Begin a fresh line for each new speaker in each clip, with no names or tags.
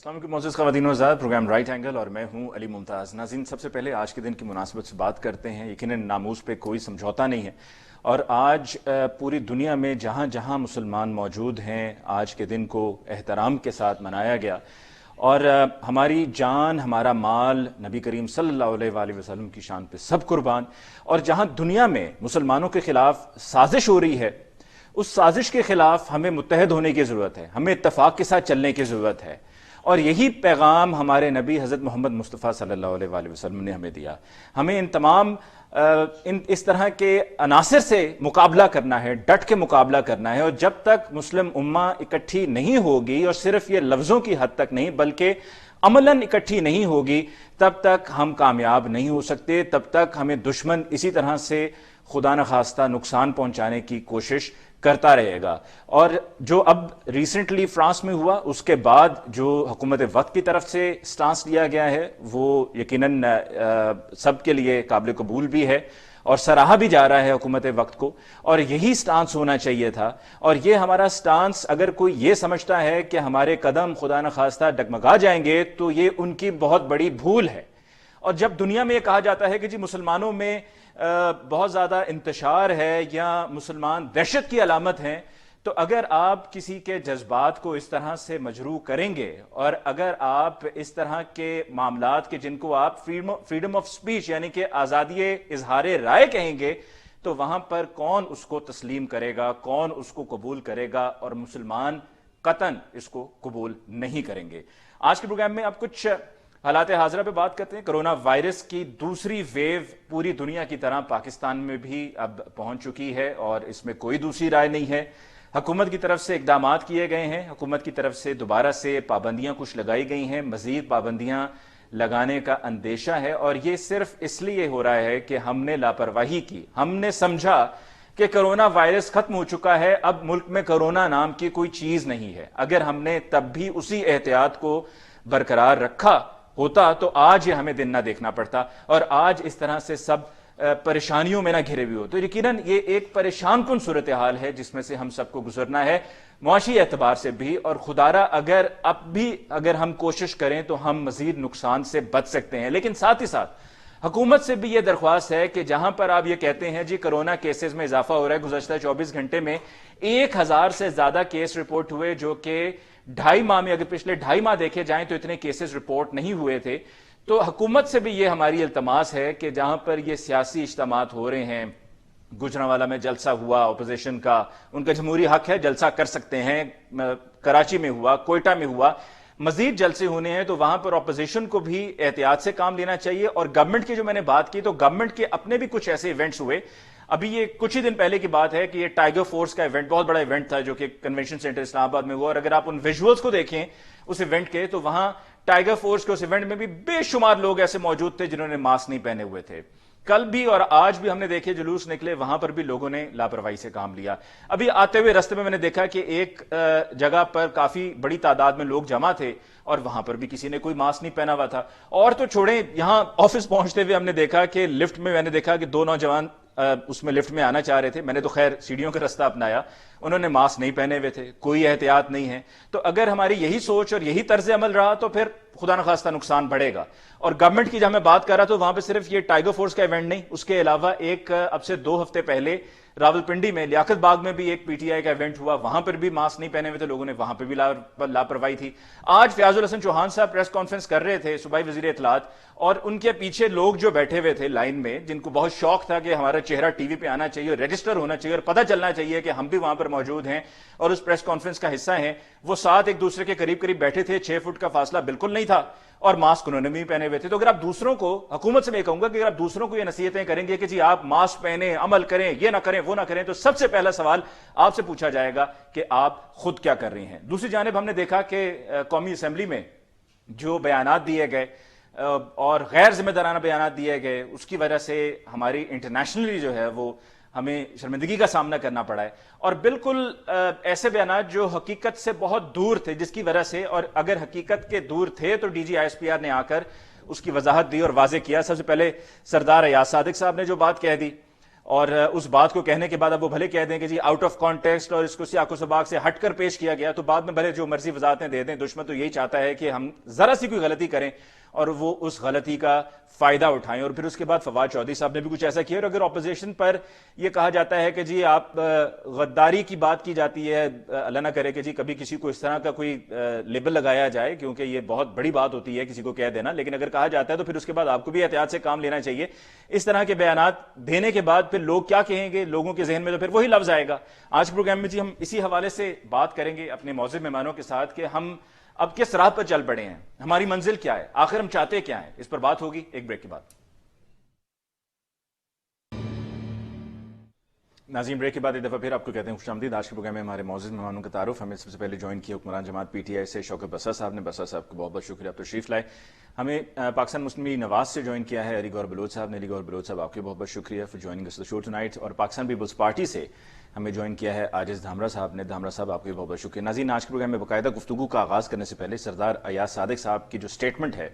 السلام علیکم معزز خواتین و حضرات، پروگرام رائٹ اینگل اور میں ہوں علی ممتاز۔ ناظرین، سب سے پہلے آج کے دن کی مناسبت سے بات کرتے ہیں۔ یقیناً ناموس پہ کوئی سمجھوتا نہیں ہے، اور آج پوری دنیا میں جہاں جہاں مسلمان موجود ہیں آج کے دن کو احترام کے ساتھ منایا گیا، اور ہماری جان، ہمارا مال نبی کریم صلی اللہ علیہ وآلہ وسلم کی شان پہ سب قربان۔ اور جہاں دنیا میں مسلمانوں کے خلاف سازش ہو رہی ہے، اس سازش کے خلاف ہمیں متحد ہونے کی ضرورت ہے، ہمیں اتفاق کے ساتھ چلنے کی ضرورت ہے، اور یہی پیغام ہمارے نبی حضرت محمد مصطفیٰ صلی اللہ علیہ وآلہ وسلم نے ہمیں دیا۔ ہمیں ان تمام اس طرح کے عناصر سے مقابلہ کرنا ہے، ڈٹ کے مقابلہ کرنا ہے، اور جب تک مسلم امہ اکٹھی نہیں ہوگی، اور صرف یہ لفظوں کی حد تک نہیں بلکہ عملاً اکٹھی نہیں ہوگی، تب تک ہم کامیاب نہیں ہو سکتے، تب تک ہمیں دشمن اسی طرح سے خدا نخواستہ نقصان پہنچانے کی کوشش کرتا رہے گا۔ اور جو اب ریسنٹلی فرانس میں ہوا، اس کے بعد جو حکومت وقت کی طرف سے سٹانس لیا گیا ہے، وہ یقیناً سب کے لیے قابل قبول بھی ہے اور سراہا بھی جا رہا ہے حکومت وقت کو، اور یہی سٹانس ہونا چاہیے تھا۔ اور یہ ہمارا سٹانس، اگر کوئی یہ سمجھتا ہے کہ ہمارے قدم خدا نخواستہ ڈگمگا جائیں گے، تو یہ ان کی بہت بڑی بھول ہے۔ اور جب دنیا میں یہ کہا جاتا ہے کہ جی مسلمانوں میں بہت زیادہ انتشار ہے یا مسلمان دہشت کی علامت ہیں، تو اگر آپ کسی کے جذبات کو اس طرح سے مجروح کریں گے، اور اگر آپ اس طرح کے معاملات کے جن کو آپ فریڈم آف سپیچ یعنی کہ آزادی اظہار رائے کہیں گے، تو وہاں پر کون اس کو تسلیم کرے گا، کون اس کو قبول کرے گا؟ اور مسلمان قطعاً اس کو قبول نہیں کریں گے۔ آج کے پروگرام میں آپ کچھ حالات حاضرہ پہ بات کرتے ہیں۔ کرونا وائرس کی دوسری ویو پوری دنیا کی طرح پاکستان میں بھی اب پہنچ چکی ہے، اور اس میں کوئی دوسری رائے نہیں ہے۔ حکومت کی طرف سے اقدامات کیے گئے ہیں، حکومت کی طرف سے دوبارہ سے پابندیاں کچھ لگائی گئی ہیں، مزید پابندیاں لگانے کا اندیشہ ہے، اور یہ صرف اس لیے ہو رہا ہے کہ ہم نے لاپرواہی کی۔ ہم نے سمجھا کہ کرونا وائرس ختم ہو چکا ہے، اب ملک میں کرونا نام کی کوئی چیز نہیں ہے۔ اگر ہم نے تب بھی اسی احتیاط کو برقرار رکھا ہوتا تو آج یہ ہمیں دن نہ دیکھنا پڑتا، اور آج اس طرح سے سب پریشانیوں میں نہ گھرے ہوئے ہو۔ تو یقیناً یہ ایک پریشان کن صورتحال ہے جس میں سے ہم سب کو گزرنا ہے، معاشی اعتبار سے بھی، اور خدارہ اگر ہم کوشش کریں تو ہم مزید نقصان سے بچ سکتے ہیں۔ لیکن ساتھ ہی ساتھ حکومت سے بھی یہ درخواست ہے کہ جہاں پر آپ یہ کہتے ہیں جی کرونا کیسز میں اضافہ ہو رہا ہے، گزشتہ 24 گھنٹے میں 1000 سے زیادہ کیس رپورٹ ہوئے، جو کہ 2.5 ماہ میں، اگر پچھلے 2.5 ماہ دیکھے جائیں تو اتنے کیسز رپورٹ نہیں ہوئے تھے۔ تو حکومت سے بھی یہ ہماری التماس ہے کہ جہاں پر یہ سیاسی اجتماعات ہو رہے ہیں، گجرانوالہ میں جلسہ ہوا اپوزیشن کا، ان کا جمہوری حق ہے، جلسہ کر سکتے ہیں، کراچی میں ہوا، کوئٹہ میں ہوا، مزید جلسے ہونے ہیں، تو وہاں پر اپوزیشن کو بھی احتیاط سے کام لینا چاہیے۔ اور گورنمنٹ کی جو میں نے بات کی، تو گورنمنٹ کے اپنے بھی کچھ ایسے ایونٹس ہوئے۔ ابھی یہ کچھ ہی دن پہلے کی بات ہے کہ یہ ٹائیگر فورس کا ایونٹ، بہت بڑا ایونٹ تھا جو کہ کنونشن سینٹر اسلام آباد میں ہوا، اور اگر آپ ان ویژولز کو دیکھیں اس ایونٹ کے، تو وہاں ٹائیگر فورس کے اس ایونٹ میں بھی بے شمار لوگ ایسے موجود تھے جنہوں نے ماسک نہیں پہنے ہوئے تھے۔ کل بھی اور آج بھی ہم نے دیکھے جلوس نکلے، وہاں پر بھی لوگوں نے لاپرواہی سے کام لیا۔ ابھی آتے ہوئے رستے میں نے دیکھا کہ ایک جگہ پر کافی بڑی تعداد میں لوگ جمع تھے، اور وہاں پر بھی کسی نے کوئی ماسک نہیں پہنا ہوا تھا۔ اور تو چھوڑیں، یہاں آفس پہنچتے ہوئے ہم نے دیکھا کہ لفٹ میں نے دیکھا کہ 2 نوجوان اس میں لفٹ میں آنا چاہ رہے تھے، میں نے تو خیر سیڑھیوں کا رستہ اپنایا، انہوں نے ماسک نہیں پہنے ہوئے تھے، کوئی احتیاط نہیں ہے۔ تو اگر ہماری یہی سوچ اور یہی طرز عمل رہا تو پھر خدا نخواستہ نقصان بڑھے گا۔ اور گورنمنٹ کی جب میں بات کر رہا تو وہاں پہ صرف یہ ٹائیگر فورس کا ایونٹ نہیں، اس کے علاوہ ایک اب سے 2 ہفتے پہلے راولپنڈی میں لیاقت باغ میں بھی ایک پی ٹی آئی کا ایونٹ ہوا، وہاں پر بھی ماسک نہیں پہنے ہوئے تھے لوگوں نے، وہاں پہ بھی لاپرواہی تھی۔ آج فیاض الحسن چوہان صاحب پریس کانفرنس کر رہے تھے، صوبائی وزیر اطلاعات، اور ان کے پیچھے لوگ جو بیٹھے ہوئے تھے لائن میں، جن کو بہت شوق تھا کہ ہمارا چہرہ ٹی وی پہ آنا چاہیے، رجسٹر ہونا چاہیے، اور پتہ چلنا چاہیے کہ ہم بھی وہاں پر موجود ہیں اور اس پریس کانفرنس کا حصہ ہیں، وہ ساتھ ایک دوسرے کے قریب بیٹھے تھے، 6 فٹ کا فاصلہ بالکل نہیں تھا، اور ماسک انہوں نے بھی پہنے ہوئے تھے۔ تو اگر آپ دوسروں کو، حکومت سے میں کہوں گا کہ اگر آپ دوسروں کو یہ نصیحتیں کریں گے کہ جی آپ ماسک پہنیں، عمل کریں، یہ نہ کریں، وہ نہ کریں، تو سب سے پہلا سوال آپ سے پوچھا جائے گا کہ آپ خود کیا کر رہی ہیں۔ دوسری جانب ہم نے دیکھا کہ قومی اسمبلی میں جو بیانات دیے گئے اور غیر ذمہ دارانہ بیانات دیے گئے، اس کی وجہ سے ہماری انٹرنیشنلی جو ہے وہ ہمیں شرمندگی کا سامنا کرنا پڑا ہے، اور بالکل ایسے بیانات جو حقیقت سے بہت دور تھے، جس کی وجہ سے، اور اگر حقیقت کے دور تھے تو D G I S P R نے آ کر اس کی وضاحت دی اور واضح کیا۔ سب سے پہلے سردار ایاز صادق صاحب نے جو بات کہہ دی، اور اس بات کو کہنے کے بعد اب وہ بھلے کہہ دیں کہ جی آؤٹ آف کانٹیکسٹ اور اس کو سیاق و سباق سے ہٹ کر پیش کیا گیا، تو بعد میں بھلے جو مرضی وضاحتیں دے دیں، دشمن تو یہی چاہتا ہے کہ ہم ذرا سی کوئی غلطی کریں اور وہ اس غلطی کا فائدہ اٹھائیں. اور پھر اس کے بعد فواد چودھری صاحب نے بھی کچھ ایسا کیا. اور اگر اپوزیشن پر یہ کہا جاتا ہے کہ جی آپ غداری کی بات کی جاتی ہے، اللہ نہ کرے کہ جی کبھی کسی کو اس طرح کا کوئی لیبل لگایا جائے، کیونکہ یہ بہت بڑی بات ہوتی ہے کسی کو کہہ دینا، لیکن اگر کہا جاتا ہے تو پھر اس کے بعد آپ کو بھی احتیاط سے کام لینا چاہیے. اس طرح کے بیانات دینے کے بعد پھر لوگ کیا کہیں گے، لوگوں کے ذہن میں تو پھر وہی لفظ آئے گا. آج کے پروگرام میں جی ہم اسی حوالے سے بات کریں گے اپنے معزز مہمانوں کے ساتھ کہ ہم اب کس راہ پر چل پڑے ہیں، ہماری منزل کیا ہے، آخر ہم چاہتے کیا ہیں. اس پر بات ہوگی ایک بریک کے بعد. ناظرین، بریک کے بعد ایک دفعہ پھر آپ کو کہتے ہیں خوش آمدید. آج کے پروگرام میں ہمارے معزز مہمانوں کا تعارف. ہمیں سب سے پہلے جوائن کیا حکمران جماعت پی ٹی آئی سے شوکت بسا صاحب نے. بسا صاحب کو بہت بہت شکریہ، آپ تشریف لائے. ہمیں پاکستان مسلم لیگ نواز سے جوائن کیا ہے علی گور بلوچ صاحب نے. علی گور بلوچ صاحب، آپ کے بہت بہت شکریہ for joining us the show tonight. اور پاکستان پیپلز پارٹی سے ہمیں جوائن کیا ہے عاجز دھامرا صاحب نے. دھامرا صاحب، آپ کے بہت بہت شکریہ. ناظرین، آج کے پروگرام میں باقاعدہ گفتگو کا آغاز کرنے سے پہلے سردار ایاز صادق صاحب کی جو سٹیٹمنٹ ہے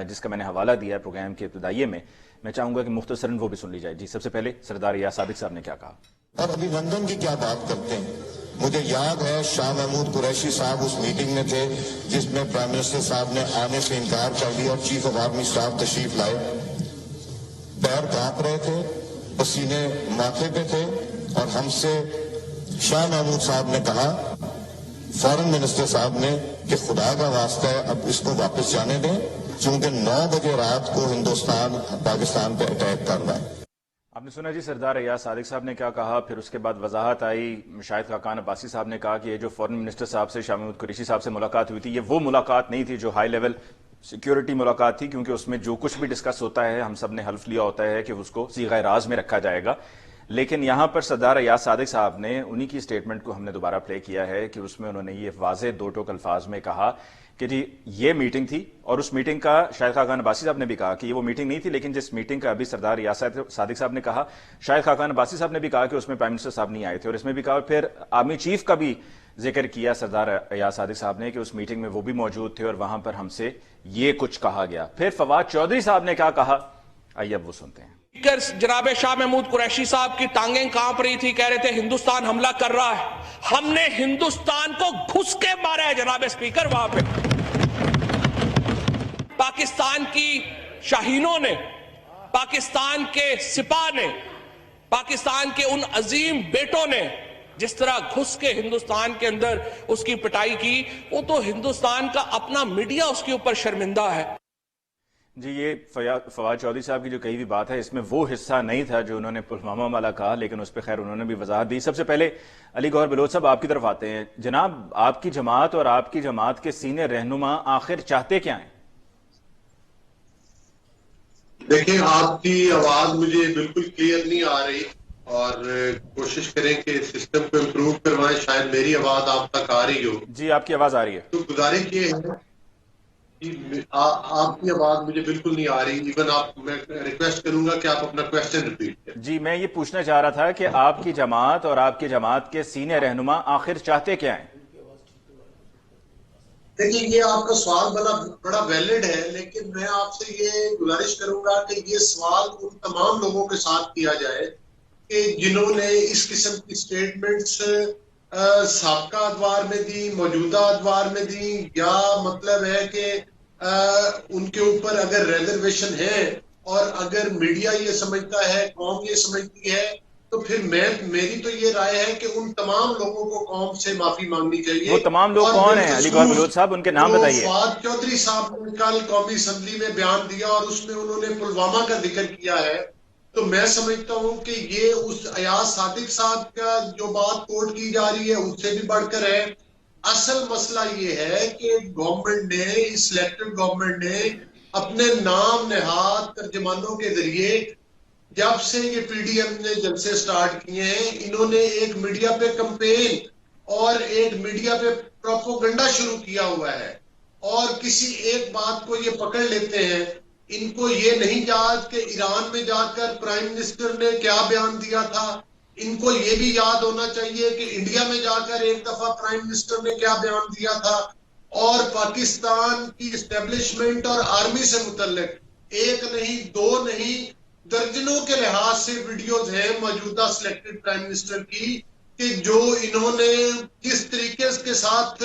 جس کا میں نے حوالہ دیا ہے پروگرام کے ابتدائیے میں چاہوں گا کہ مختصراً وہ بھی سن لی جائے. جی، سب سے پہلے سردار ایاز صادق صاحب نے کیا کہا.
اور ابھی لندن کی کیا بات کرتے ہیں. مجھے یاد ہے شاہ محمود قریشی صاحب اس میٹنگ میں تھے جس میں پرائم منسٹر صاحب نے آنے سے انکار کر دیا اور چیف آف آرمی اسٹاف تشریف لائے. پیر کانپ رہے تھے، پسینے ماتھے پہ تھے، اور ہم سے شاہ محمود صاحب نے کہا، فارن منسٹر صاحب نے، کہ خدا کا واسطہ ہے اب اس کو واپس جانے دیں، چونکہ 9 بجے رات کو ہندوستان پاکستان پہ اٹیک کر رہا ہے.
آپ نے سنا جی سردار ایاز صادق صاحب نے کیا کہا. پھر اس کے بعد وضاحت آئی. شاہد خاقان عباسی صاحب نے کہا کہ یہ جو فارن منسٹر صاحب سے شاہ محمود قریشی صاحب سے ملاقات ہوئی تھی، یہ وہ ملاقات نہیں تھی جو ہائی لیول سیکیورٹی ملاقات تھی، کیونکہ اس میں جو کچھ بھی ڈسکس ہوتا ہے ہم سب نے حلف لیا ہوتا ہے کہ اس کو صیغہ راز میں رکھا جائے گا. لیکن یہاں پر سردار ایاز صادق صاحب نے انہی کی سٹیٹمنٹ کو ہم نے دوبارہ پلے کیا ہے کہ اس میں انہوں نے یہ واضح 2 ٹوک الفاظ میں کہا کہ جی یہ میٹنگ تھی. اور اس میٹنگ کا شاہد خاقان عباسی صاحب نے بھی کہا کہ یہ وہ میٹنگ نہیں تھی، لیکن جس میٹنگ کا ابھی سردار ایاز صادق صاحب نے کہا، شاہد خاقان عباسی صاحب نے بھی کہا کہ اس میں پرائم منسٹر صاحب نہیں آئے تھے. اور اس میں بھی کہا، پھر آرمی چیف کا بھی ذکر کیا سردار ایاز صادق صاحب نے کہ اس میٹنگ میں وہ بھی موجود تھے اور وہاں پر ہم سے یہ کچھ کہا گیا. پھر فواد چودھری صاحب نے کیا کہا، آئیے اب وہ سنتے ہیں.
جناب شاہ محمود قریشی صاحب کی ٹانگیں کانپ رہی تھی، کہہ رہے تھے ہندوستان حملہ کر رہا ہے. ہم نے ہندوستان کو گھس کے مارا ہے جناب اسپیکر. وہاں پہ پاکستان کی شاہینوں نے، پاکستان کے سپاہ نے، پاکستان کے ان عظیم بیٹوں نے جس طرح گھس کے ہندوستان کے اندر اس کی پٹائی کی، وہ تو ہندوستان کا اپنا میڈیا اس کے اوپر شرمندہ ہے.
جی، یہ فواد چودھری صاحب کی جو کہی ہوئی بات ہے، اس میں وہ حصہ نہیں تھا جو انہوں نے پلوامہ والا کہا، لیکن اس پہ خیر انہوں نے بھی وضاحت دی. سب سے پہلے علی گوہر بلوچ صاحب آپ کی طرف آتے ہیں. جناب، آپ کی جماعت اور آپ کی جماعت کے سینئر رہنما آخر چاہتے کیا ہیں؟
دیکھیں، آپ کی آواز مجھے بالکل کلیئر نہیں آ رہی، اور کوشش کریں کہ سسٹم کو امپروو کروائیں. شاید میری آواز آپ تک آ رہی ہو.
جی، آپ کی آواز آ رہی ہے.
تو گزارش یہ ہے کہ آپ کی آواز مجھے بالکل نہیں آ رہی. ایون میں ریکویسٹ کروں گا کہ آپ اپنا کویسچن ریپیٹ کریں.
جی، میں یہ پوچھنا چاہ رہا تھا کہ آپ کی جماعت اور آپ کی جماعت کے سینئر رہنما آخر چاہتے کیا ہیں؟
دیکھیں، یہ آپ کا سوال بڑا ویلڈ ہے، لیکن میں آپ سے یہ گزارش کروں گا کہ یہ سوال ان تمام لوگوں کے ساتھ کیا جائے کہ جنہوں نے اس قسم کی سٹیٹمنٹس سابقہ ادوار میں دی، موجودہ ادوار میں دی، یا مطلب ہے کہ ان کے اوپر اگر ریزرویشن ہے، اور اگر میڈیا یہ سمجھتا ہے، قوم یہ سمجھتی ہے، تو پھر میری تو یہ رائے ہے کہ ان تمام لوگوں کو قوم سے معافی مانگنی چاہیے.
وہ تمام لوگ کون ہیں علی گوہر بلوچ صاحب؟ ان کے نام بتائیے.
فواد چودھری صاحب نے کل قومی اسمبلی میں بیان دیا اور اس میں انہوں نے پلوامہ کا ذکر کیا ہے. تو میں سمجھتا ہوں کہ یہ اس ایاز صادق صاحب کا جو بات کوٹ کی جا رہی ہے اس سے بھی بڑھ کر ہے. اصل مسئلہ یہ ہے کہ گورنمنٹ نے، سلیکٹڈ گورنمنٹ نے اپنے نام نہاد ترجمانوں کے ذریعے جب سے یہ پی ڈی ایم نے جلسے سٹارٹ کیے ہیں، انہوں نے ایک میڈیا پہ کمپین اور ایک میڈیا پہ پروپوگنڈا شروع کیا ہوا ہے، اور کسی ایک بات کو یہ پکڑ لیتے ہیں. ان کو یہ نہیں یاد کہ ایران میں جا کر پرائم منسٹر نے کیا بیان دیا تھا. ان کو یہ بھی یاد ہونا چاہیے کہ انڈیا میں جا کر ایک دفعہ پرائم منسٹر نے کیا بیان دیا تھا. اور پاکستان کی اسٹیبلشمنٹ اور آرمی سے متعلق ایک نہیں، دو نہیں، درجنوں کے لحاظ سے ویڈیوز ہیں موجودہ سلیکٹڈ پرائم منسٹر کی کہ جو انہوں نے کس طریقے کے ساتھ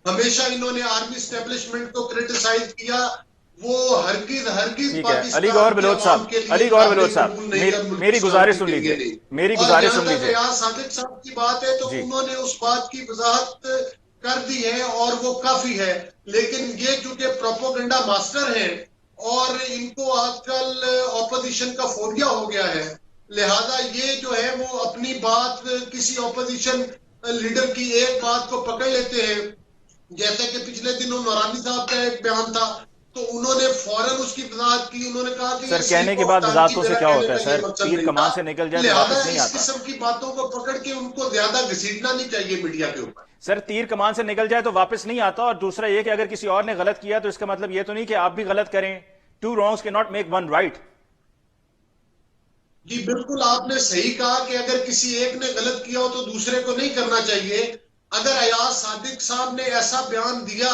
ہمیشہ انہوں نے آرمی اسٹیبلشمنٹ کو کریٹیسائز کیا، وہ ہرگز
ٹھیک ہے علی گور بلوچ صاحب، علی گور بلوچ صاحب میری گزارش سن لیجیے، میری گزارش سن لیجیے۔
ریاض صادق صاحب کی بات ہے تو انہوں نے اس بات کی وضاحت کر دی ہے اور وہ کافی ہے، لیکن یہ چونکہ پروپوگنڈا ماسٹر ہیں اور ان کو آج کل اپوزیشن کا فوبیا ہو گیا ہے، لہذا یہ جو ہے وہ اپنی بات کسی اپوزیشن لیڈر کی ایک بات کو پکڑ لیتے ہیں، جیسے کہ پچھلے دنوں نورانی صاحب کا ایک بیان تھا تو انہوں نے فوراً اس کی وضاحت کی، انہوں نے کہا کہ
سر کہنے کے بعد وضاحتوں سے کیا ہوتا ہے سر؟ تیر کمان سے نکل جائے تو واپس نہیں
اس
آتا۔
قسم کی باتوں کو پکڑ کے ان کو زیادہ گھسیٹنا نہیں چاہیے میڈیا کے اوپر۔
سر تیر کمان سے نکل جائے تو واپس نہیں آتا، اور دوسرا یہ کہ اگر کسی اور نے غلط کیا تو اس کا مطلب یہ تو نہیں کہ آپ بھی غلط کریں۔ ٹو رانگز کی ناٹ میک ون رائٹ۔
جی بالکل آپ نے صحیح کہا کہ اگر کسی ایک نے غلط کیا ہو تو دوسرے کو نہیں کرنا چاہیے۔ اگر ایاز صادق صاحب نے ایسا بیان دیا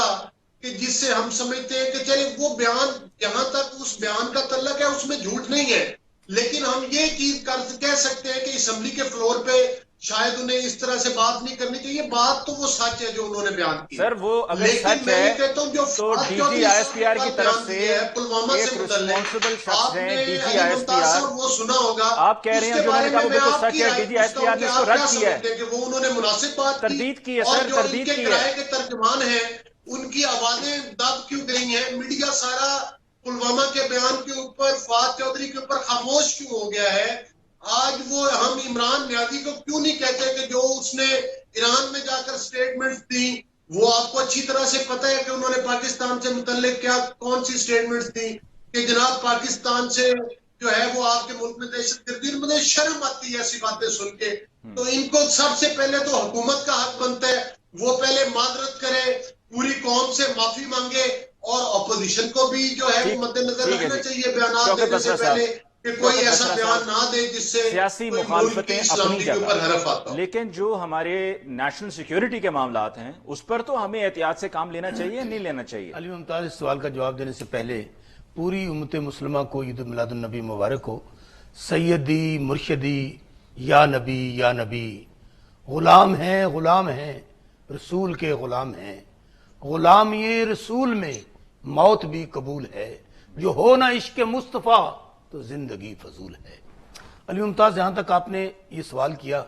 کہ جس سے ہم سمجھتے ہیں کہ چلے وہ بیان جہاں تک اس بیان کا تعلق ہے اس میں جھوٹ نہیں ہے، لیکن ہم یہ چیز کہہ سکتے ہیں کہ اسمبلی کے فلور پہ شاید انہیں اس طرح سے بات نہیں کرنی چاہیے، بات تو وہ سچ ہے جو انہوں نے بیان کی
سر وہ اگر سچ ہے تو D G I S P R کی طرف سے ایک ریسپانسبل شخص ہیں D G I S P R,
وہ سنا ہوگا،
آپ کہہ رہے ہیں جو انہوں نے کہا وہ بالکل سچ ہے، D G I S P R نے اس کو رد کیا ہے،
کہ وہ انہوں نے مناسب بات
تردید کی ہے سر، تردید کی ہے۔
کرائے کے ترجمان ہیں ان کی آوازیں دب کیوں گئی ہیں؟ میڈیا سارا پلوامہ کے بیان کے اوپر، فواد چودھری کے اوپر خاموش کیوں ہو گیا ہے؟ آج وہ ہم عمران نیازی کو کیوں نہیں کہتے کہ جو اس نے ایران میں جا کر سٹیٹمنٹس دی، وہ آپ کو اچھی طرح سے پتہ ہے کہ انہوں نے پاکستان سے متعلق کیا کون سی سٹیٹمنٹس دی کہ جناب پاکستان سے جو ہے وہ آپ کے ملک میں دہشت گردی، مجھے شرم آتی ہے ایسی باتیں سن کے۔ تو ان کو سب سے پہلے تو حکومت کا حق بنتا ہے وہ پہلے معذرت کرے، پوری قوم سے معافی مانگے، اور اپوزیشن کو بھی جو ہے وہ مد نظر رکھنا چاہیے بیانات دینے سے پہلے کہ کوئی ایسا بیان نہ دے جس سے
سیاسی مخالفتیں اپنی
حرف آتا
جگہ، لیکن جو ہمارے نیشنل سیکیورٹی کے معاملات ہیں اس پر تو ہمیں احتیاط سے کام لینا چاہیے، نہیں لینا چاہیے۔
علی ممتاز اس سوال کا جواب دینے سے پہلے پوری امت مسلمہ کو عید میلاد النبی مبارک ہو۔ سیدی مرشدی یا نبی، غلام ہیں رسول کے غلام ہیں، غلام یہ رسول میں موت بھی قبول ہے، جو ہو نہ عشق مصطفیٰ تو زندگی فضول ہے۔ علی ممتاز جہاں تک آپ نے یہ سوال کیا،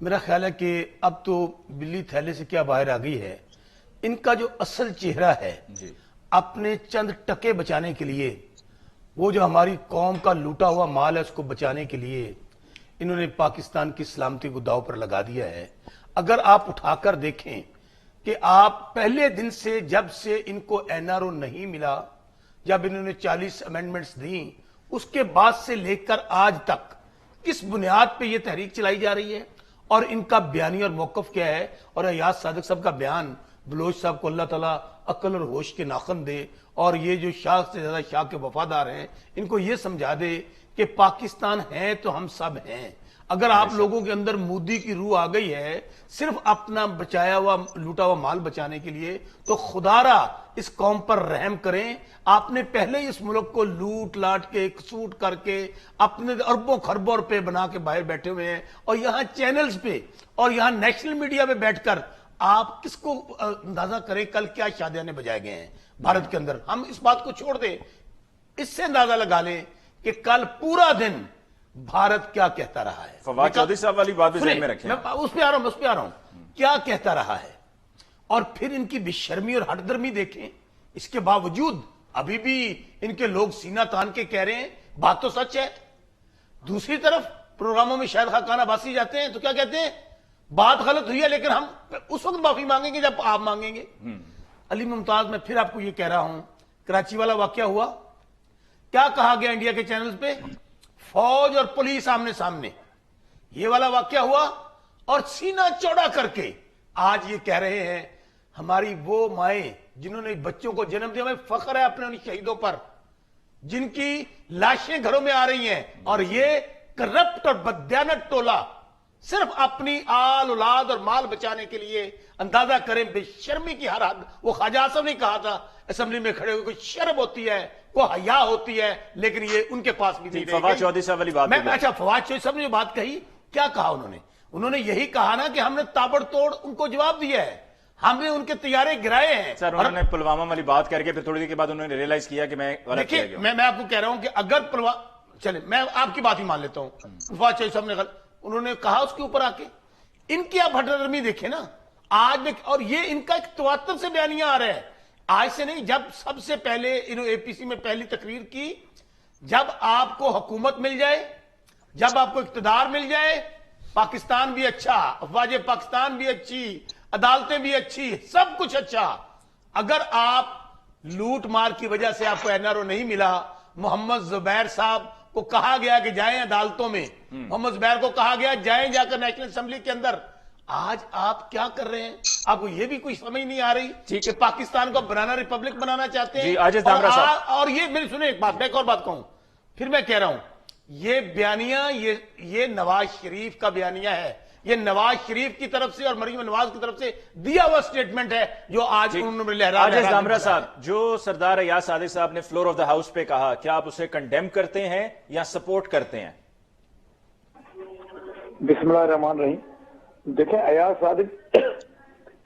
میرا خیال ہے کہ اب تو بلی تھیلے سے کیا باہر آ گئی ہے، ان کا جو اصل چہرہ ہے اپنے چند ٹکے بچانے کے لیے، وہ جو ہماری قوم کا لوٹا ہوا مال ہے اس کو بچانے کے لیے انہوں نے پاکستان کی سلامتی کو داؤ پر لگا دیا ہے۔ اگر آپ اٹھا کر دیکھیں کہ آپ پہلے دن سے جب سے ان کو این آر او نہیں ملا، جب انہوں نے 40 امینڈمنٹس دیں، اس کے بعد سے لے کر آج تک کس بنیاد پہ یہ تحریک چلائی جا رہی ہے اور ان کا بیانی اور موقف کیا ہے؟ اور ایاز صادق صاحب کا بیان، بلوچ صاحب کو اللہ تعالیٰ عقل اور ہوش کے ناخن دے، اور یہ جو شاہ سے زیادہ شاہ کے وفادار ہیں ان کو یہ سمجھا دے کہ پاکستان ہے تو ہم سب ہیں۔ اگر آپ لوگوں کے اندر مودی کی روح آ گئی ہے صرف اپنا بچایا ہوا لوٹا ہوا مال بچانے کے لیے، تو خدا را اس قوم پر رحم کریں۔ آپ نے پہلے ہی اس ملک کو لوٹ لاٹ کے سوٹ کر کے اپنے اربوں خربوں روپے بنا کے باہر بیٹھے ہوئے ہیں، اور یہاں چینلز پہ اور یہاں نیشنل میڈیا پہ بیٹھ کر آپ کس کو اندازہ کریں کل کیا شادیاں بجائے گئے ہیں بھارت کے اندر۔ ہم اس بات کو چھوڑ دیں، اس سے اندازہ لگا لیں کہ کل پورا دن بھارت کیا کہتا رہا ہے۔
فواد چودھری صاحب والی بات بھی ذہن میں رکھیں،
میں اس پہ آ رہا ہوں کیا کہتا رہا ہے، اور پھر ان کی بے شرمی اور ہٹ درمی دیکھیں۔ اس کے باوجود ابھی بھی ان کے لوگ سینہ تان کے کہہ رہے ہیں بات تو سچ ہے۔ دوسری طرف پروگراموں میں شاید خاقان عباسی جاتے ہیں تو کیا کہتے ہیں، بات غلط ہوئی ہے لیکن ہم اس وقت معافی مانگیں گے جب آپ مانگیں گے۔ علی ممتاز میں پھر آپ کو یہ کہہ رہا ہوں، کراچی والا واقعہ ہوا، کیا کہا گیا انڈیا کے چینلز پہ؟ فوج اور پولیس آمنے سامنے، یہ والا واقعہ ہوا، اور سینہ چوڑا کر کے آج یہ کہہ رہے ہیں ہماری وہ مائیں جنہوں نے بچوں کو جنم دیا، ہمیں فخر ہے اپنے ان شہیدوں پر جن کی لاشیں گھروں میں آ رہی ہیں، اور یہ کرپٹ اور بددیانت ٹولہ صرف اپنی آل اولاد اور مال بچانے کے لیے. اندازہ کریں بے شرمی کی ہر حد. وہ خواجہ اعظم نے کہا تھا اسمبلی میں کھڑے ہوئے کوئی شرم ہوتی ہے, کوئی حیا ہوتی ہے, لیکن یہ ان کے پاس بھی نہیں رہ
فواد
گئی.
چودھری صاحب والی بات
اچھا, فواد چودھری صاحب نے جو بات کہی, کیا کہا انہوں نے یہی کہا نا کہ ہم نے تابڑ توڑ ان کو جواب دیا ہے, ہم نے ان کے طیارے گرائے ہیں.
سر انہوں نے پلوامہ والی بات کر کے پھر تھوڑی دیر کے بعد انہوں نے ریئلائز کیا کہ میں غلط کیا گیا.
میں آپ کو کہہ رہا ہوں کہ اگر چلے میں آپ کی بات ہی مان لیتا ہوں, فواد چودھری صاحب نے انہوں نے کہا اس کے اوپر آ کے, ان کی آپ ہٹ نرمی دیکھیں نا آج, اور یہ ان کا ایک تواتر سے بیانیاں آ رہے ہیں, آج سے نہیں, جب سب سے پہلے انہوں اے پی سی میں پہلی تقریر کی, جب آپ کو حکومت مل جائے, جب آپ کو اقتدار مل جائے, پاکستان بھی اچھا, افواج پاکستان بھی اچھی, عدالتیں بھی اچھی, سب کچھ اچھا. اگر آپ لوٹ مار کی وجہ سے آپ کو این آر او نہیں ملا, محمد زبیر صاحب کو کہا گیا کہ جائیں عدالتوں میں, محمد زبیر کو کہا گیا جائیں جا کر نیشنل اسمبلی کے اندر, آج آپ کیا کر رہے ہیں؟ آپ کو یہ بھی کوئی سمجھ نہیں آ رہی کہ پاکستان کو بنانا ریپبلک بنانا چاہتے ہیں. اور یہ میری سنیں ایک بات, میں ایک اور بات کہوں, پھر میں کہہ رہا ہوں یہ بیانیہ یہ نواز شریف کا بیانیہ ہے, یہ نواز شریف کی طرف سے اور مریم نواز کی طرف سے دیا ہوا سٹیٹمنٹ ہے جو آج انہوں نے لہرا.
عاجز دامرا صاحب, جو سردار ایاز صادق صاحب نے فلور آف دا ہاؤس پہ کہا, کیا آپ اسے کنڈیم کرتے ہیں یا سپورٹ کرتے ہیں؟
بسم اللہ الرحمن الرحیم. دیکھیں, ایاز صادق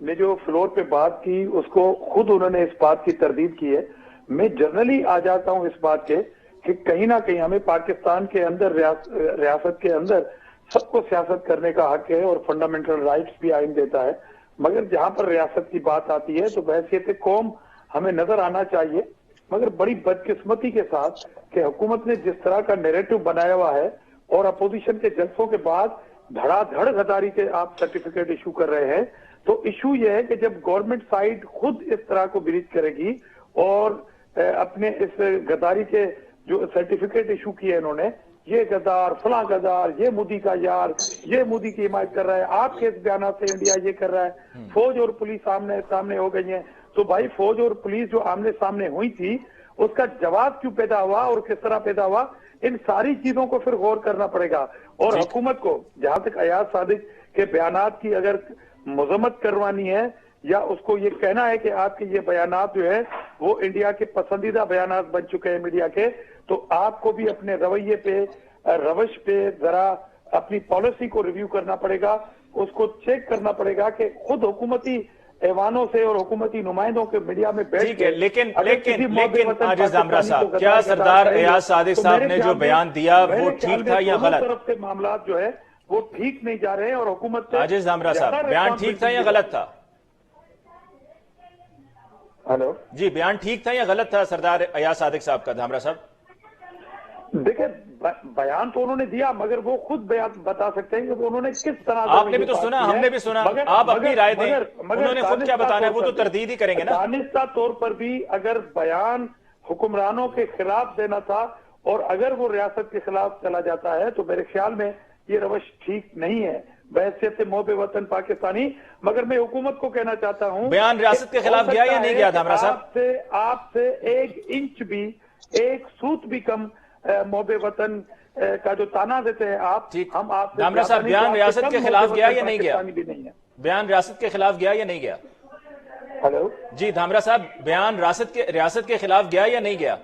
نے جو فلور پہ بات کی اس کو خود انہوں نے اس بات کی تردید کی ہے. میں جنرلی آ جاتا ہوں اس بات کے کہ کہیں نہ کہیں ہمیں پاکستان کے اندر ریاست کے اندر سب کو سیاست کرنے کا حق ہے اور فنڈامنٹل رائٹس بھی آئین دیتا ہے, مگر جہاں پر ریاست کی بات آتی ہے تو بحیثیت قوم ہمیں نظر آنا چاہیے. مگر بڑی بدقسمتی کے ساتھ کہ حکومت نے جس طرح کا نیریٹو بنایا ہوا ہے اور اپوزیشن کے جلسوں کے بعد دھڑا دھڑ غداری کے آپ سرٹیفکیٹ ایشو کر رہے ہیں, تو ایشو یہ ہے کہ جب گورنمنٹ سائٹ خود اس طرح کو بریچ کرے گی اور اپنے اس غداری کے جو سرٹیفکیٹ ایشو کیے انہوں نے, یہ غدار, فلاں غدار, یہ مودی کا یار, یہ مودی کی حمایت کر رہا ہے, آپ کے اس بیانات سے انڈیا یہ کر رہا ہے, فوج اور پولیس سامنے ہو گئی ہیں. تو بھائی فوج اور پولیس جو آمنے سامنے ہوئی تھی اس کا جواب کیوں پیدا ہوا اور کس طرح پیدا ہوا, ان ساری چیزوں کو پھر غور کرنا پڑے گا. اور حکومت کو جہاں تک ایاز صادق کے بیانات کی اگر مذمت کروانی ہے یا اس کو یہ کہنا ہے کہ آپ کے یہ بیانات جو ہے وہ انڈیا کے پسندیدہ بیانات بن چکے ہیں میڈیا کے, تو آپ کو بھی اپنے رویے پہ, روش پہ ذرا اپنی پالیسی کو ریویو کرنا پڑے گا, اس کو چیک کرنا پڑے گا کہ خود حکومتی ایوانوں سے اور حکومتی نمائندوں کے میڈیا میں بیٹھ کے,
لیکن عاجز دامرا صاحب, کیا سردار ایاز صادق صاحب نے جو بیان دیا وہ ٹھیک تھا یا غلط؟
طرف سے معاملات جو ہے وہ ٹھیک نہیں جا رہے ہیں اور حکومت سے.
عاجز دامرا صاحب, بیان ٹھیک تھا یا غلط تھا؟
ہلو
جی, بیان ٹھیک تھا یا غلط تھا سردار ایاز صادق صاحب کا؟ دامرا صاحب
دیکھیں, بیان تو انہوں نے دیا مگر وہ خود بیان بتا سکتے ہیں کہ انہوں نے کس طرح,
آپ نے بھی تو سنا, ہم نے بھی سنا, آپ اپنی رائے دیں, انہوں نے خود کیا بتانا ہے وہ تو تردید ہی کریں گے نا.
دانستہ طور پر بھی اگر بیان حکمرانوں کے خلاف دینا تھا اور اگر وہ ریاست کے خلاف چلا جاتا ہے تو میرے خیال میں یہ روش ٹھیک نہیں ہے بحیثیت محب وطن پاکستانی. مگر میں حکومت کو کہنا چاہتا ہوں,
بیان ریاست کے خلاف گیا یا نہیں گیا دامرا صاحب؟
آپ سے ایک انچ بھی, ایک سوت بھی کم محب وطن کا جو تانا دیتے ہیں آپ, ہم آپ سے
دامرا صاحب, بیان ریاست کے خلاف گیا یا نہیں گیا؟ بیان ریاست کے خلاف گیا یا نہیں گیا؟
ہلو
جی دامرا صاحب, بیان ریاست کے خلاف گیا یا نہیں گیا؟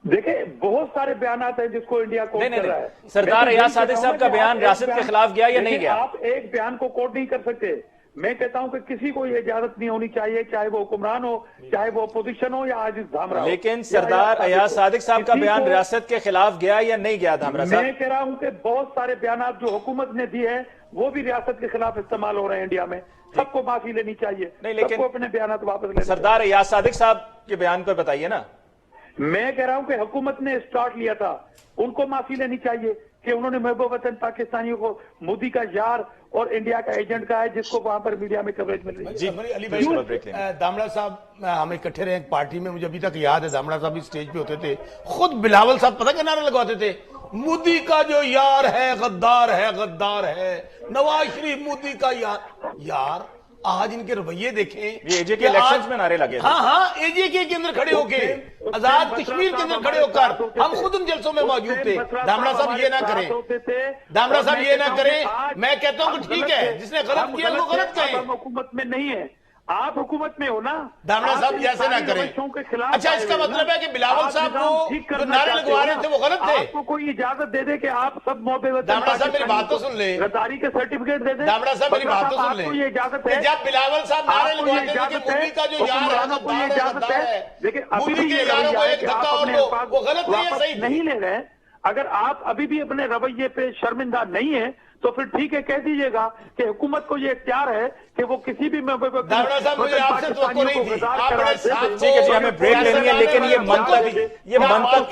دیکھیں, بہت سارے بیانات ہیں جس کو انڈیا کوٹ کر رہا ہے.
سردار ایاز صادق صاحب کا بیان ریاست کے خلاف گیا یا نہیں گیا؟
آپ ایک بیان کو کوٹ نہیں کر سکتے. میں کہتا ہوں کہ کسی کو یہ اجازت نہیں ہونی چاہیے, چاہے وہ حکمران ہو, چاہے وہ اپوزیشن ہو یا عاجز دامرا ہو.
لیکن سردار ایاز صادق صاحب کا بیان ریاست کے خلاف گیا یا نہیں گیا دامرا صاحب؟
میں کہہ رہا ہوں کہ بہت سارے بیانات جو حکومت نے دی ہے وہ بھی ریاست کے خلاف استعمال ہو رہے ہیں انڈیا میں. سب کو معافی لینی چاہیے, سب کو اپنے بیانات واپس لینے.
سردار ایاز صادق صاحب کے بیان پر بتائیے نا.
میں کہہ رہا ہوں کہ حکومت نے اسٹارٹ لیا تھا, ان کو معافی لینی چاہیے کہ انہوں نے محب وطن پاکستانیوں کو مودی کا یار اور انڈیا کا ایجنٹ کہا ہے, جس کو وہاں پر میڈیا میں کوریج مل رہی ہے.
جی
علی بھائی, دامرا صاحب ہم اکٹھے رہے ایک پارٹی میں, مجھے ابھی تک یاد ہے دامرا صاحب بھی اسٹیج پہ ہوتے تھے, خود بلاول صاحب پتہ کیا نعرہ لگواتے تھے, مودی کا جو یار ہے غدار ہے, غدار ہے. نواز شریف مودی کا یار. آج ان کے رویے دیکھیں.
یہ AJK الیکشنز میں نعرے لگے تھے.
ہاں AJK کے اندر کھڑے ہو کے, آزاد کشمیر کے اندر کھڑے ہو کر ہم خود ان جلسوں میں موجود تھے. دامڑا صاحب یہ نہ کریں, دامڑا صاحب یہ نہ کریں. میں کہتا ہوں کہ ٹھیک ہے, جس نے غلط کیا وہ غلط کہیں.
ہم حکومت میں نہیں ہے, آپ حکومت میں ہو نا.
دامڑا صاحب ایسے نہ کریں. اچھا, اس کا مطلب ہے کہ بلاول صاحب کو جو نعرے لگوا رہے تھے وہ غلط تھے.
آپ کو کوئی اجازت دے دے کہ آپ سب موبے وطن
دامڑا صاحب میری بات تو سن لیں.
غداری کے سرٹیفکیٹ دے دیں.
دامڑا صاحب میری بات تو سن لیں.
آپ کو یہ اجازت ہے,
جب بلاول صاحب نعرے لگواتے تھے کہ مووی کا جو یار ہے
حکمرانوں کو یہ اجازت ہے. دیکھیں ابھی
مووی
بھی
کے
یہ
یاروں کو
رویہ ہے
ایک
کہ
دھکا
آپ
اور
اپنے
دو,
الفاظ
وہ غلط نہیں ہے,
واپس
صحیح تھی.
نہیں لے رہے. اگر آپ ابھی بھی اپنے رویے پہ شرمندہ نہیں ہیں تو پھر ٹھیک ہے, کہہ دیجئے گا کہ حکومت کو یہ اختیار ہے کہ وہ کسی بھی
دامڑا صاحب مجھے آپ سے توقع نہیں تھی. آپ بڑے صاف
ٹھیک ہے جی, ہمیں بریک لینی ہے, لیکن یہ منطق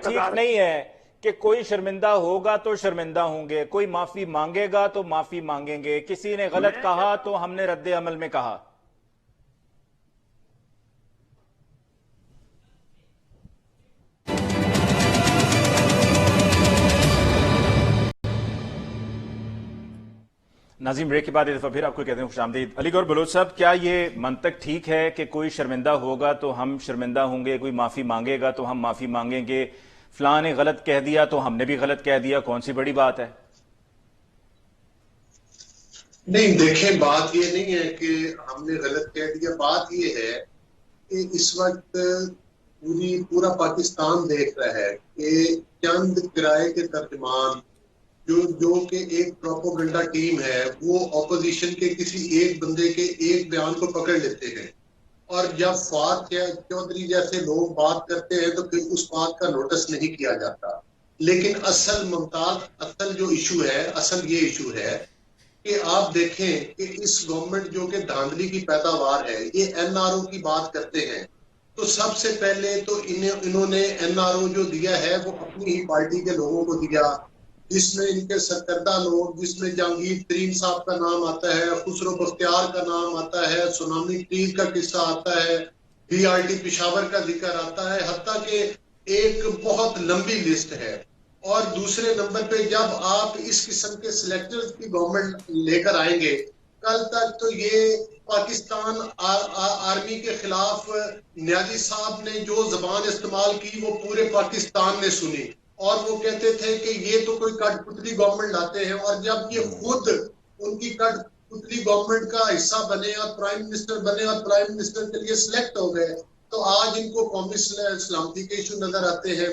ٹھیک نہیں ہے کہ کوئی شرمندہ ہوگا تو شرمندہ ہوں گے, کوئی معافی مانگے گا تو معافی مانگیں گے. کسی نے غلط کہا تو ہم نے رد عمل میں کہا. ناظرین, بریک کے بعد ایک دفعہ پھر آپ کو کہتے ہیں خوش آمدید. علی گور بلوچ صاحب, کیا یہ منطق ٹھیک ہے کہ کوئی شرمندہ ہوگا تو ہم شرمندہ ہوں گے, کوئی معافی مانگے گا تو ہم معافی مانگیں گے, فلاں نے غلط کہہ دیا تو ہم نے بھی غلط کہہ دیا, کون سی بڑی بات ہے؟
نہیں دیکھیں, بات یہ نہیں ہے کہ ہم نے غلط کہہ دیا. بات یہ ہے کہ اس وقت پورا پاکستان دیکھ رہا ہے کہ چند کرائے کے ترجمان جو کہ ایک پروپیگنڈا ٹیم ہے, وہ اپوزیشن کے کسی ایک بندے کے ایک بیان کو پکڑ لیتے ہیں, اور جب فواد چودھری جیسے لوگ بات کرتے ہیں تو پھر اس بات کا نوٹس نہیں کیا جاتا. لیکن اصل جو ایشو ہے, اصل یہ ایشو ہے کہ آپ دیکھیں کہ اس گورنمنٹ جو کہ دھاندلی کی پیداوار ہے, یہ NRO کی بات کرتے ہیں تو سب سے پہلے تو انہوں نے NRO جو دیا ہے وہ اپنی ہی پارٹی کے لوگوں کو دیا, جس میں ان کے سرکردہ لوگ, جس میں جہانگیر ترین صاحب کا نام آتا ہے, خسرو بختیار کا نام آتا ہے, سونامی ٹیر کا قصہ آتا ہے, BRT پشاور کا ذکر آتا ہے, حتیٰ کہ ایک بہت لمبی لسٹ ہے. اور دوسرے نمبر پہ جب آپ اس قسم کے سلیکٹرز کی گورنمنٹ لے کر آئیں گے, کل تک تو یہ پاکستان آرمی کے خلاف نیازی صاحب نے جو زبان استعمال کی وہ پورے پاکستان نے سنی, اور وہ کہتے تھے کہ یہ تو کوئی کٹ پتلی گورنمنٹ لاتے ہیں. اور جب یہ خود ان کی کٹ پتلی گورنمنٹ کا حصہ بنے اور پرائم منسٹر بنے اور پرائم منسٹر کے لیے سلیکٹ ہو گئے, تو آج ان کو قومی سلامتی کے ایشو نظر آتے ہیں.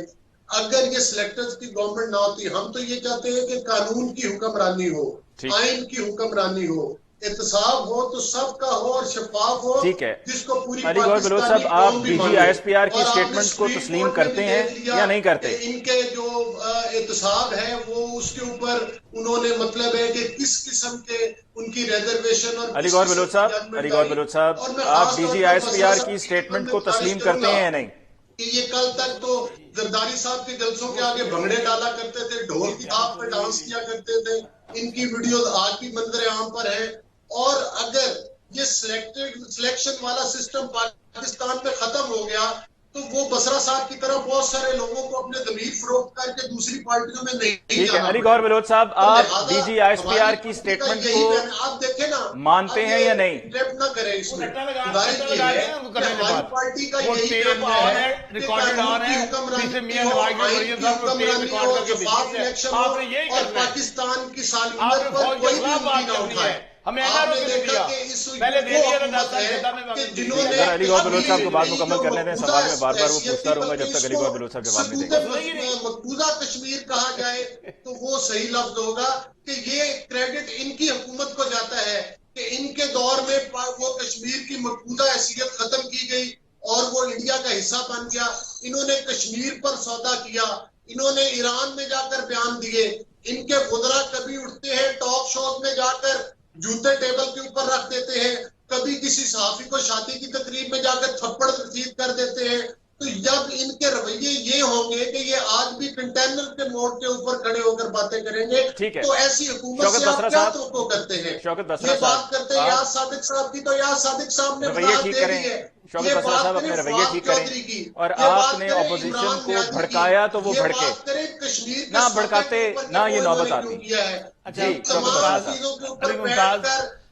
اگر یہ سلیکٹرز کی گورنمنٹ نہ ہوتی, ہم تو یہ چاہتے ہیں کہ قانون کی حکمرانی ہو, آئین کی حکمرانی ہو, احتساب ہو تو سب کا ہو اور شفاف ہو.
ٹھیک ہے
جس کو پوری
علی گور بلوچ صاحب, آپ DGISPR کی سٹیٹمنٹ کو تسلیم کرتے ہیں یا نہیں کرتے؟
ان کے جو احتساب ہے وہ اس کے اوپر انہوں نے مطلب ہے کہ کس قسم کے ان کی ریزرویشن. اور
علی گور بلوچ صاحب, آپ DGISPR کی سٹیٹمنٹ کو تسلیم کرتے ہیں یا نہیں؟
یہ کل تک تو زرداری صاحب کے جلسوں کے آگے بھنگڑے ڈالا کرتے تھے, ڈھول کی تھاپ پہ ڈانس کیا کرتے تھے, ان کی ویڈیوز آج بھی منظر عام پر ہیں. اور اگر یہ سلیکشن والا سسٹم پاکستان میں ختم ہو گیا تو وہ بسرا صاحب کی طرح بہت سارے لوگوں کو اپنے ضمیر فروخت کر کے دوسری پارٹیوں میں نہیں
ٹھیک ہے
جانا.
علی گور بلوچ صاحب, آپ DGISPR کی سٹیٹمنٹ کو
آپ دیکھیں نا,
مانتے ہیں یا نہیں؟
نہ کریں اس میں ہماری پارٹی کا یہی کام ہے کہ قانون کی حکمرانی ہو, آئین کی حکمرانی ہو, شفاف الیکشن ہو, اور پاکستان کی سالمیت پر کوئی بھی انگلی نہ اٹھائے.
ہمیں
آپ نے دیکھا کہ اس جنہوں نے
علی گور بلوچ صاحب کو بات مکمل کر لیتے ہیں, سوال میں بار بار وہ پوچھتا رہوں گا جب تک علی گور بلوچ صاحب جواب نہیں دیں گے.
مقبوضہ کشمیر کہا جائے تو وہ صحیح لفظ ہوگا کہ یہ کریڈٹ ان کی حکومت کو جاتا ہے کہ ان کے دور میں وہ کشمیر کی مقبوضہ حیثیت ختم کی گئی اور وہ انڈیا کا حصہ بن گیا. انہوں نے کشمیر پر سودا کیا, انہوں نے ایران میں جا کر بیان دیے, ان کے وزراء کبھی اٹھتے ہیں ٹاک شوز میں جا کر جوتے ٹیبل کے اوپر رکھ دیتے ہیں, کبھی کسی صحافی کو شادی کی تقریب میں جا کر تھپڑ رسید کر دیتے ہیں. تو جب ان کے رویے یہ ہوں گے کہ یہ آج بھی کنٹینر کے موڑ کے اوپر کھڑے ہو کر باتیں کریں گے, تو ایسی حکومت سے آپ کیا توقع کرتے ہیں؟ یہ بات کرتے ہیں یاز صادق صاحب کی, تو یاز صادق صاحب نے
رویے ٹھیک کریں, شوکت بسرا صاحب اپنے رویے ٹھیک کریں, اور آپ نے اپوزیشن کو بھڑکایا تو وہ بھڑکے, نہ بھڑکاتے نہ یہ نوبت آتی.
تمام چیزوں کے اوپر بیٹھ کر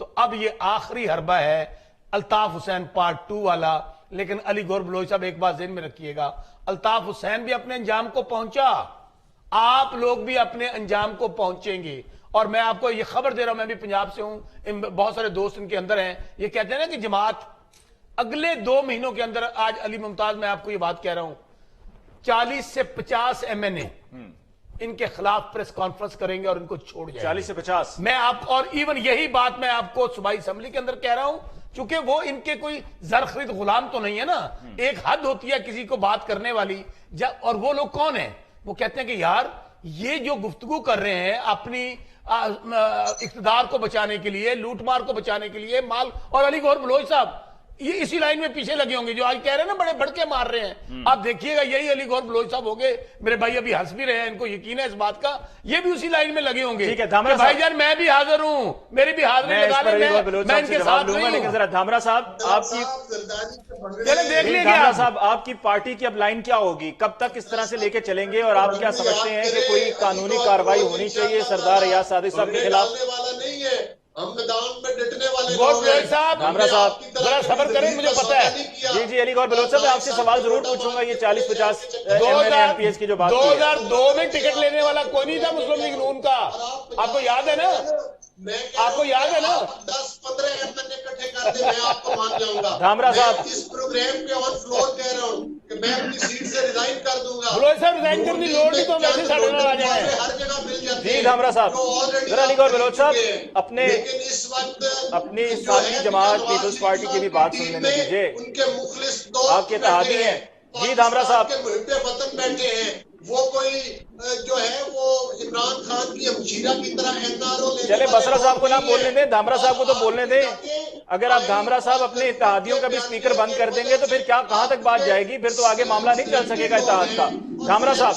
تو اب یہ آخری حربہ ہے الطاف حسین پارٹ 2 والا. لیکن علی گور بلوچ صاحب ایک بات ذہن میں رکھیے گا, الطاف حسین بھی اپنے انجام کو پہنچا, آپ لوگ بھی اپنے انجام کو پہنچیں گے. اور میں آپ کو یہ خبر دے رہا ہوں, میں بھی پنجاب سے ہوں, بہت سارے دوست ان کے اندر ہیں, یہ کہتے ہیں نا کہ جماعت اگلے 2 مہینوں کے اندر, آج علی ممتاز میں آپ کو یہ بات کہہ رہا ہوں, 40 سے 50 MNA ان کے خلاف پریس کانفرنس کریں گے اور ان کو چھوڑ جائیں گے.
40 سے 50
میں آپ, اور ایون یہی بات میں آپ کو صوبائی اسمبلی کے اندر کہہ رہا ہوں, چونکہ وہ ان کے کوئی زر خرید غلام تو نہیں ہے نا, ایک حد ہوتی ہے کسی کو بات کرنے والی. اور وہ لوگ کون ہیں؟ وہ کہتے ہیں کہ یار یہ جو گفتگو کر رہے ہیں اپنی اقتدار کو بچانے کے لیے, لوٹ مار کو بچانے کے لیے, مال, اور علی گور بلوچ صاحب یہ اسی لائن میں پیچھے لگے ہوں گے جو آج کہہ رہے ہیں نا بڑے بڑکے مار رہے ہیں. آپ دیکھیے گا یہی علی گور بلوچ صاحب ہو گئے, میرے بھائی ابھی ہنس بھی رہے ہیں, ان کو یقین ہے اس بات کا, یہ بھی اسی لائن میں لگے ہوں گے.
ٹھیک ہے دھامرا
بھائی جان میں بھی حاضر ہوں, میری بھی حاضری لگا لیں, میں ان کے ساتھ نہیں ہوں.
لیکن ذرا دھامرا صاحب آپ کی,
چلے دیکھ لیجیے
دھامرا صاحب آپ کی پارٹی کی اب لائن کیا ہوگی, کب تک اس طرح سے لے کے چلیں گے, اور آپ کیا سمجھتے ہیں کہ کوئی قانونی کارروائی ہونی چاہیے سردار ایاز صادق صاحب کے خلاف؟
ہم میدان میں ڈٹنے والے
گور بلوچ صاحب,
دھامرا صاحب
ذرا صبر کریں, مجھے پتا ہے.
جی علی گور بلوچ صاحب میں آپ سے سوال ضرور پوچھوں گا, یہ 40-50 MPs کی جو بات کی ہے,
2002 میں ٹکٹ لینے والا کوئی نہیں تھا مسلم لیگ نون کا, آپ کو یاد ہے نا, آپ کو یاد ہے نا.
10-15 MNA اکٹھے کر دے, میں آپ کو مان جاؤں گا.
دھامرا صاحب
اس پروگرام پہ آن فلور کہہ رہا ہوں کہ میں اپنی سیٹ سے ریزائن کر دوں گا.
بلوچ صاحب ریزائن کرنے کی لوڑ نہیں, تو ویسے ساڑھے نال آ جائیں.
ہر جگہ مل جاتے ہیں.
جی دھامرا صاحب, ذرا علی گور بلوچ صاحب اپنے
لیکن اس وقت
اپنی ساتھی جماعت پیپلز پارٹی کی بھی بات سن لینے دیجیے,
ان کے مخلص دوست
آپ کے اتحادی ہیں. جی دھامرا صاحب
کے محب وطن بیٹھے ہیں, وہ کوئی جو ہے وہ عمران خان کی ہمشیرہ کی طرح NRO لینے
چلے بسرا صاحب کو نہ بولنے دیں, دھامرا صاحب کو تو بولنے دیں. اگر آپ دھامرا صاحب اپنے اتحادیوں کا بھی اسپیکر بند کر دیں گے تو پھر کیا, کہاں تک بات جائے گی, پھر تو آگے معاملہ نہیں چل سکے گا اتحاد کا. دھامرا صاحب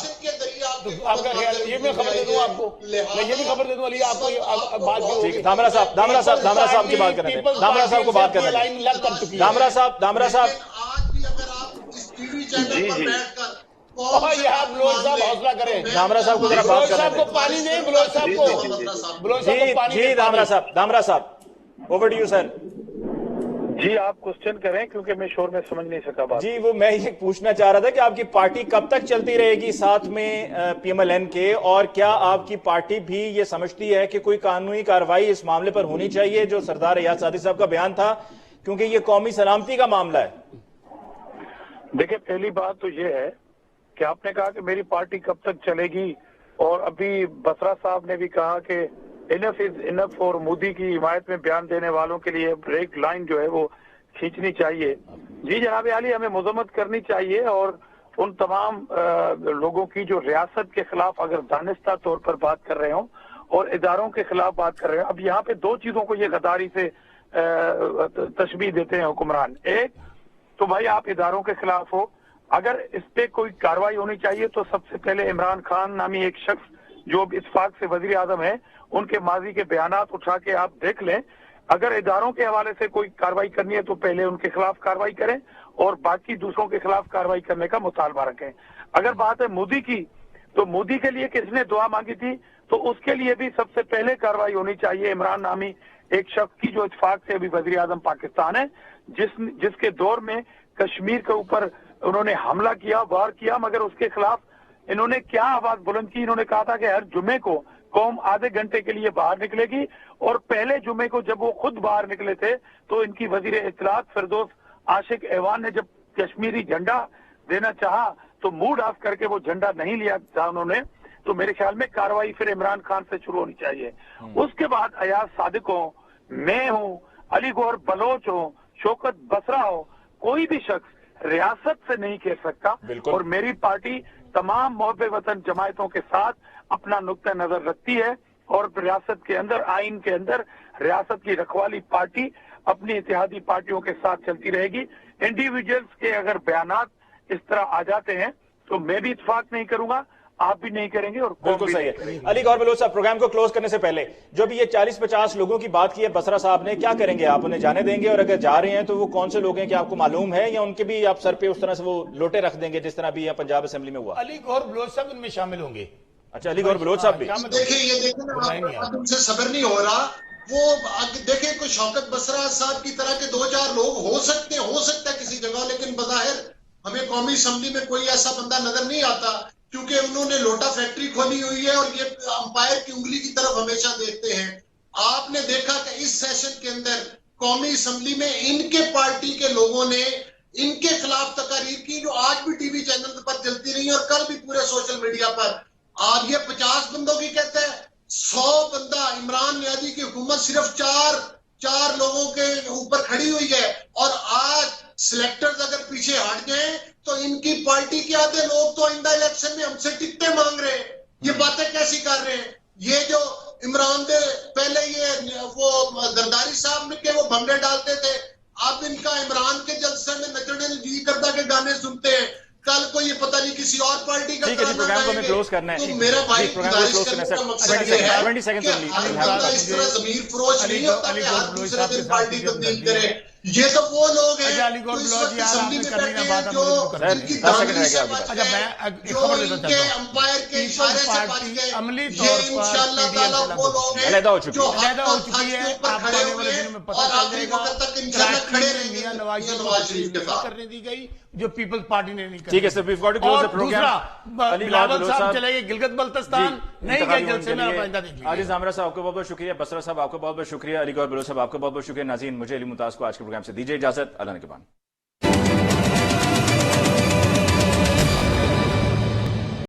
آپ کا خیال, یہ میں خبر دے دوں آپ کو, میں یہ بھی خبر دے دوں علی آپ کو بات جو ہوگی.
دھامرا صاحب کی بات کرنے دیں, دھامرا صاحب کو بات کرنے دیں. دھامرا صاحب
آج بھی اگر آپ اس ٹی وی چینل پر بیٹھ کر
بلوچ صاحب حوصلہ کریں,
دھامرا صاحب کو ذرا بات
بلوچ
کرنے
صاحب کو
دیں.
پانی دیں, بلوچ صاحب کو, بلوچ صاحب کو پانی
جی
دیں.
دھامرا صاحب اوور ٹو یو سر.
جی آپ کوسچن کریں کیونکہ میں شور میں سمجھ نہیں سکا بات.
جی وہ میں یہ پوچھنا چاہ رہا تھا کہ آپ کی پارٹی کب تک چلتی رہے گی ساتھ میں PMLN کے, اور کیا آپ کی پارٹی بھی یہ سمجھتی ہے کہ کوئی قانونی کارروائی اس معاملے پر ہونی چاہیے جو سردار ایاز صادق صاحب کا بیان تھا, کیونکہ یہ قومی سلامتی کا معاملہ ہے.
دیکھیں پہلی بات تو یہ ہے کہ آپ نے کہا کہ میری پارٹی کب تک چلے گی, اور ابھی بسرا صاحب نے بھی کہا کہ انف از انف, اور مودی کی حمایت میں بیان دینے والوں کے لیے بریک لائن جو ہے وہ کھینچنی چاہیے. جی جناب عالی, ہمیں مذمت کرنی چاہیے, اور ان تمام لوگوں کی جو ریاست کے خلاف اگر دانستہ طور پر بات کر رہے ہوں اور اداروں کے خلاف بات کر رہے ہیں. اب یہاں پہ 2 چیزوں کو یہ غداری سے تشبیہ دیتے ہیں حکمران. ایک تو بھائی آپ اداروں کے خلاف ہو, اگر اس پہ کوئی کارروائی ہونی چاہیے تو سب سے پہلے عمران خان نامی ایک شخص جو اتفاق سے وزیر اعظم ہے, ان کے ماضی کے بیانات اٹھا کے آپ دیکھ لیں. اگر اداروں کے حوالے سے کوئی کارروائی کرنی ہے تو پہلے ان کے خلاف کارروائی کریں اور باقی دوسروں کے خلاف کارروائی کرنے کا مطالبہ رکھیں. اگر بات ہے مودی کی, تو مودی کے لیے کس نے دعا مانگی تھی, تو اس کے لیے بھی سب سے پہلے کارروائی ہونی چاہیے عمران نامی ایک شخص کی جو اتفاق سے ابھی وزیر اعظم پاکستان ہے, جس کے دور میں کشمیر کے اوپر انہوں نے حملہ کیا, وار کیا, مگر اس کے خلاف انہوں نے کیا آواز بلند کی. انہوں نے کہا تھا کہ ہر جمعے کو قوم آدھے گھنٹے کے لیے باہر نکلے گی, اور پہلے جمعے کو جب وہ خود باہر نکلے تھے تو ان کی وزیر اطلاعات فردوس عاشق ایوان نے جب کشمیری جھنڈا دینا چاہا تو موڈ آف کر کے وہ جھنڈا نہیں لیا تھا انہوں نے. تو میرے خیال میں کارروائی پھر عمران خان سے شروع ہونی چاہیے. اس کے بعد ایاز صادق ہوں, میں ہوں, علی گور بلوچ ہوں, شوکت بسرا ہو, کوئی بھی شخص ریاست سے نہیں کہہ سکتا. اور میری پارٹی تمام محب وطن جماعتوں کے ساتھ اپنا نقطہ نظر رکھتی ہے, اور ریاست کے اندر, آئین کے اندر ریاست کی رکھوالی پارٹی اپنی اتحادی پارٹیوں کے ساتھ چلتی رہے گی. انڈیویجولز کے اگر بیانات اس طرح آ جاتے ہیں تو میں بھی اتفاق نہیں کروں گا, آپ بھی نہیں کریں گے, اور
بالکل صحیح ہے. علی گور بلوچ صاحب پروگرام کو کلوز کرنے سے پہلے جو بھی یہ 40-50 لوگوں کی بات کی ہے بسرا صاحب نے, کیا کریں گے آپ, انہیں جانے دیں گے, اور اگر جا رہے ہیں تو وہ کون سے لوگ ہیں کہ آپ کو معلوم ہے, یا ان کے بھی آپ سر پہ اس طرح سے وہ لوٹے رکھ دیں گے جس طرح بھی پنجاب اسمبلی میں ہوا؟
علی گور بلوچ صاحب ان میں شامل ہوں گے.
اچھا علی گور بلوچ صاحب بھی
دیکھیں یہ دیکھیں نا, ان سے صبر نہیں ہو رہا وہ دیکھیں کوئی شوکت بسرا صاحب کی طرح کے 2-4 لوگ ہو سکتا ہے کسی جگہ، لیکن بظاہر ہمیں قومی اسمبلی میں کوئی ایسا بندہ نظر نہیں آتا، کیونکہ انہوں نے لوٹا فیکٹری کھولی ہوئی ہے اور یہ امپائر کی انگلی کی طرف ہمیشہ دیکھتے ہیں۔ آپ نے دیکھا کہ اس سیشن کے اندر قومی اسمبلی میں ان کے پارٹی کے لوگوں نے ان کے خلاف تقاریر کی، جو آج بھی ٹی وی چینل پر چلتی رہی اور کل بھی پورے سوشل میڈیا پر۔ آج یہ 50 بندوں کی کہتے ہیں، 100 بندہ عمران نیازی کی حکومت صرف چار لوگوں کے اوپر کھڑی ہوئی ہے، اور آج سلیکٹرز اگر پیچھے ہٹ جائیں تو ان کی پارٹی کے آدھے لوگ تو آئندہ الیکشن میں ہم سے ٹکٹیں مانگ رہے ہیں۔ یہ باتیں کیسی کر رہے ہیں؟ یہ جو عمران دے پہلے یہ وہ زرداری صاحب نے کہ وہ بھنگڑے ڈالتے تھے، اب ان کا عمران کے جلسے میں نچڑنے جی کرتا کے گانے سنتے ہیں، کل کو یہ پتہ نہیں کسی اور پارٹی کا
ٹھیک ہے جی، پروگرام کو ہمیں کلوز کرنا ہے۔
تو میرا بھائی
پروگرام کو کلوز کرنا ہے سر، 20 سیکنڈ
کہ ہر بندہ اس طرح ضمیر فروش نہیں ہوتا کہ ہر دوسرے دن پارٹی تبدیل کرے۔ یہ تو وہ لوگ ہیں جو اس وقت اسمبلی میں بیٹھے ہیں، جو ان کی دھاندلی سے بچ گئے، جو ان کے امپائر کے اشارے سے بچ گئے، یہ انشاءاللہ تعالیٰ وہ لوگ ہیں جو حق اور حق کے اوپر کھڑے ہوئے ہیں اور آخری وقت تک انشاءاللہ کھڑے رہیں گے نواز شریف کے ساتھ۔
کرنے دی گئی جو پیپلز پارٹی نے نہیں کری۔
ٹھیک ہے سر، we've got to close the
اور
program۔
دوسرا بلاول صاحب چلے گئے گلگت بلتستان، نہیں گئے جلسے میں، آپ آئندہ دیکھ لیجیے۔
عاجز عامرہ صاحب آپ کو بہت بہت شکریہ، بسرا صاحب آپ کو بہت بہت شکریہ، علی گور بلوچ صاحب آپ کو بہت بہت شکریہ۔ ناظرین، مجھے علی ممتاز کو آج کے پروگرام سے دیجیے اجازت، اللہ نگہبان۔